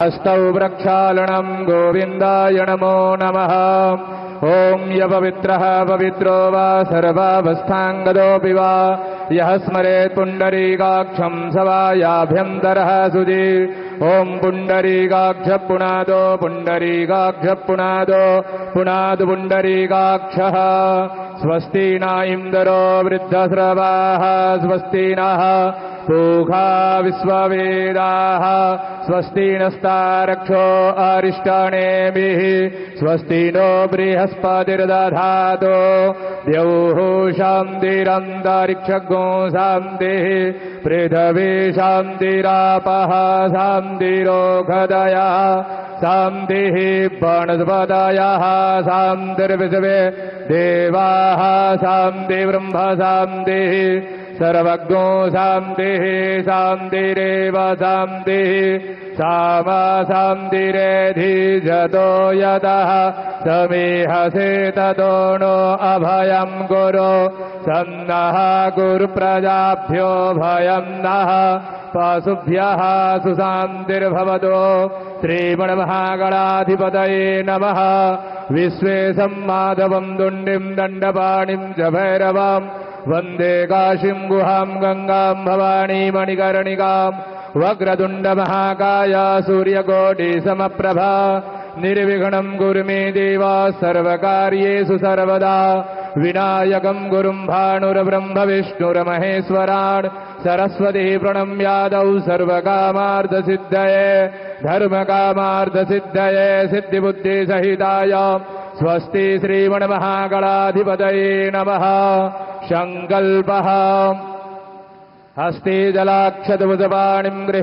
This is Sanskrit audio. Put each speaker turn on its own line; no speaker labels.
अस्तौ प्रक्षालनं गोविन्दाय नमो नमः। ॐ यपवित्रः पवित्रो वा सर्वावस्थाङ्गदोऽपि वा यः स्मरेत् पुण्डरीकाक्षं स वा याभ्यन्तरः सुधि। ॐ पुण्डरीकाक्ष पुनादो पुण्डरीकाक्ष पुनादो पुनादु पुण्डरीकाक्षः। स्वस्ति न इन्द्रो वृद्धस्रवाः स्वस्ति नः पूषा विश्ववेदाः स्वस्ति नस्तारक्षो अरिष्टानेमिः स्वस्ति नो बृहस्पतिर्दधातु द्यौः शान्तिरन्तरिक्षगो शान्तिः पृथिवी शान्तिरापः शान्तिरोगदयः शान्तिः वनस्पतयः शान्तिर्विश्वे देवाः शान्तिर्ब्रह्म शान्तिः सर्वज्ञो शान्तिः शान्तिरेव शान्तिः सामा शान्तिरेधिजतो यतः समीहसे ततो नो अभयं गुरु सन्नः गुरुप्रजाभ्यो भयं नः पशुभ्यः सुशान्तिर्भवतु। श्रीमन्महागणाधिपतये नमः। विश्वेशं माधवं दुण्डिं दण्डपाणिं च भैरवं वन्दे काशीं गुहां गंगां भवानी मणिकर्णिकां वक्रतुण्डमहाकाय सूर्यकोटिसमप्रभा निर्विघ्नं कुरु मे देव सर्वकार्येषु सर्वदा। विनायकं गुरुं भानुर्ब्रह्म विष्णुर्महेश्वरान् सरस्वती प्रणम्यादौ सर्वकामार्थसिद्धये धर्मकामार्थसिद्धये सिद्धिबुद्धिसहिताय स्वस्ति श्रीमन्महागणाधिपतये नमः। संकल्पः हस्ते जलाक्षतमुदपाणिं गृह्णामि